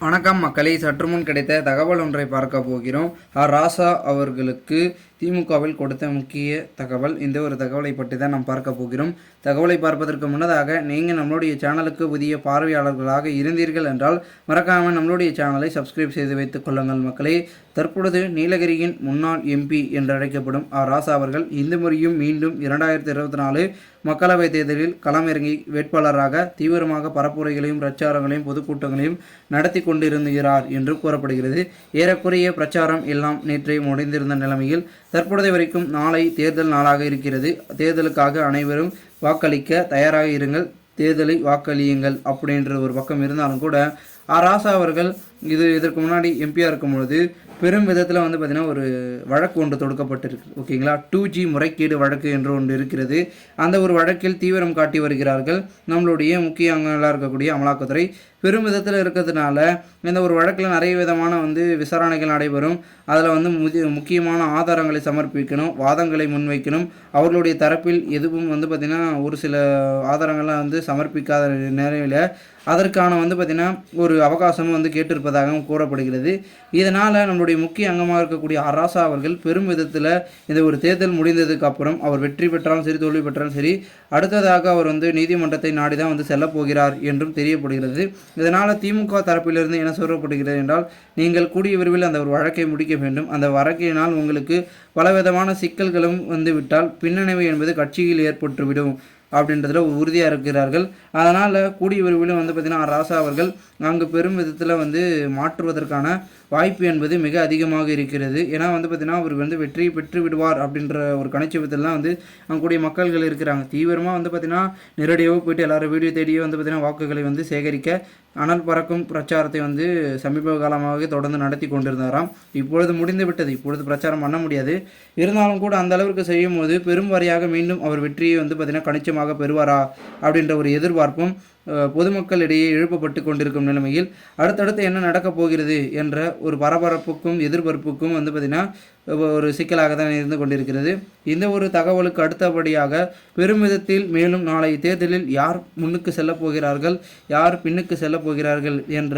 வணக்கம் மக்களை, சற்று முன் கிடைத்த தகவல் ஒன்றை பார்க்க போகிறோம். ராசா அவர்களுக்கு திமுகவில் கொடுத்த முக்கிய தகவல். இந்த ஒரு தகவலை பற்றி தான் நாம் பார்க்க போகிறோம். தகவலை பார்ப்பதற்கு முன்னதாக நீங்கள் நம்மளுடைய சேனலுக்கு புதிய பார்வையாளர்களாக இருந்தீர்கள் என்றால் மறக்காமல் நம்மளுடைய சேனலை சப்ஸ்கிரைப் செய்து வைத்துக் கொள்ளுங்கள் மக்களே. தற்பொழுது நீலகிரியின் முன்னாள் எம்பி என்று அழைக்கப்படும் ராசா அவர்கள் இந்த முறையும் மீண்டும் 2024 மக்களவைத் தேர்தலில் களமிறங்கி வேட்பாளராக தீவிரமாக பரப்புரைகளையும் பிரச்சாரங்களையும் பொதுக்கூட்டங்களையும் நடத்தி கொண்டிருக்கிறார் என்று கூறப்படுகிறது. ஏறக்குறைய பிரச்சாரம் எல்லாம் நேற்றே முடிந்திருந்த நிலைமையில் தற்பொழுது வரைக்கும் நாளை தேர்தல் நாளாக இருக்கிறது. தேர்தலுக்காக அனைவரும் வாக்களிக்க தயாராக இருங்கள், தேர்தலை வாக்களியுங்கள் அப்படின்ற ஒரு பக்கம் இருந்தாலும் கூட ராசா அவர்கள் இதற்கு முன்னாடி எம்பியாக இருக்கும் பொழுது பெரும் விதத்தில் பார்த்திங்கன்னா ஒரு வழக்கு ஒன்று தொடுக்கப்பட்டிருக்கு. ஓகேங்களா, 2G முறைகேடு வழக்கு என்று ஒன்று இருக்கிறது. அந்த ஒரு வழக்கில் தீவிரம் காட்டி வருகிறார்கள் நம்மளுடைய முக்கிய அங்கங்களாக இருக்கக்கூடிய அமலாக்கத்துறை. பெரும் விதத்தில் இருக்கிறதுனால இந்த ஒரு வழக்கில் நிறைய விதமான விசாரணைகள் நடைபெறும். அதில் முக்கியமான ஆதாரங்களை சமர்ப்பிக்கணும், வாதங்களை முன்வைக்கணும். அவர்களுடைய தரப்பில் எதுவும் பார்த்திங்கன்னா ஒரு சில ஆதாரங்கள்லாம் சமர்ப்பிக்காத நேரையில் அதற்கான பார்த்திங்கன்னா ஒரு அவகாசமும் கேட்டிருப்பதாகவும் கூறப்படுகிறது. இதனால் நம்மளுடைய முக்கிய அங்கமாக இருக்கக்கூடிய ராசா அவர்கள் பெரும் விதத்தில் இந்த ஒரு தேர்தல் முடிந்ததுக்கு அப்புறம் அவர் வெற்றி பெற்றாலும் சரி தோல்வி பெற்றாலும் சரி அடுத்ததாக அவர் நீதிமன்றத்தை நாடி தான் செல்லப் போகிறார் என்றும் தெரியப்படுகிறது. இதனால் திமுக தரப்பிலிருந்து என்ன சொல்லப்படுகிறது என்றால், நீங்கள் கூடிய விரைவில் அந்த ஒரு வழக்கை முடிக்க வேண்டும். அந்த வழக்கினால் உங்களுக்கு பலவிதமான சிக்கல்களும் விட்டால் பின்னடைவு என்பது கட்சியில் ஏற்பட்டுவிடும் அப்படின்றதுல உறுதியாக இருக்கிறார்கள். அதனால் கூடிய விரைவில் பார்த்திங்கன்னா ராசா அவர்கள் அங்கு பெரும் விதத்தில் மாற்றுவதற்கான வாய்ப்பு என்பது மிக அதிகமாக இருக்கிறது. ஏன்னா பார்த்திங்கன்னா அவர் வெற்றியை பெற்று விடுவார் அப்படின்ற ஒரு கணிச்சத்தில் தான் அங்கக்கூடிய மக்கள்கள் இருக்கிறாங்க. தீவிரமாக பார்த்திங்கன்னா நேரடியாக போயிட்டு எல்லாரும் வீடியோ தேடியோ பார்த்திங்கன்னா வாக்குகளை சேகரிக்க அனல் பறக்கும் பிரச்சாரத்தை சமீப காலமாக தொடர்ந்து நடத்தி கொண்டிருந்தாராம். இப்பொழுது முடிந்து விட்டது, இப்பொழுது பிரச்சாரம் பண்ண முடியாது. இருந்தாலும் கூட அந்த அளவிற்கு செய்யும் போது பெரும் வாரியாக மீண்டும் அவர் வெற்றியை பார்த்திங்கன்னா கணிச்சமாக பெறுவாரா அப்படின்ற ஒரு எதிர்பார்ப்பும் பொதுமக்களிடையே எழுப்பப்பட்டு கொண்டிருக்கும் நிலைமையில் அடுத்தடுத்து என்ன நடக்கப் போகிறது என்ற ஒரு பரபரப்புக்கும் எதிர்பார்ப்புக்கும் பார்த்திங்கன்னா ஒரு சிக்கலாக தான் இருந்து கொண்டிருக்கிறது. இந்த ஒரு தகவலுக்கு அடுத்தபடியாக பெருமிதத்தில் மேலும் நாளை தேர்தலில் யார் முன்னுக்கு செல்லப் போகிறார்கள், யார் பின்னுக்கு செல்லப் போகிறார்கள் என்ற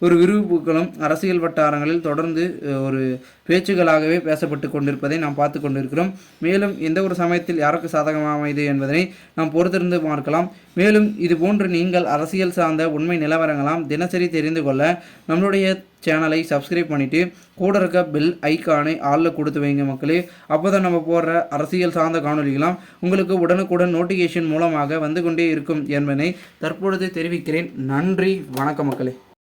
ஒரு விறுவிப்புகளும் அரசியல் வட்டாரங்களில் தொடர்ந்து ஒரு பேச்சுகளாகவே பேசப்பட்டு கொண்டிருப்பதை நாம் பார்த்து கொண்டிருக்கிறோம். மேலும் எந்த ஒரு சமயத்தில் யாருக்கு சாதகமாக அமைது என்பதனை நாம் பொறுத்திருந்து பார்க்கலாம். மேலும் இது போன்று நீங்கள் அரசியல் சார்ந்த உண்மை நிலவரங்களாம் தினசரி தெரிந்து கொள்ள நம்மளுடைய சேனலை சப்ஸ்கிரைப் பண்ணிவிட்டு கூட இருக்க பெல் ஐக்கானை ஆளில் கொடுத்து வைங்க மக்களே. அப்போ தான் நம்ம போடுற அரசியல் சார்ந்த காணொலிகளாம் உங்களுக்கு உடனுக்குடன் நோட்டிஃபிகேஷன் மூலமாக வந்து கொண்டே இருக்கும் என்பதை தற்பொழுது தெரிவிக்கிறேன். நன்றி, வணக்கம் மக்களே.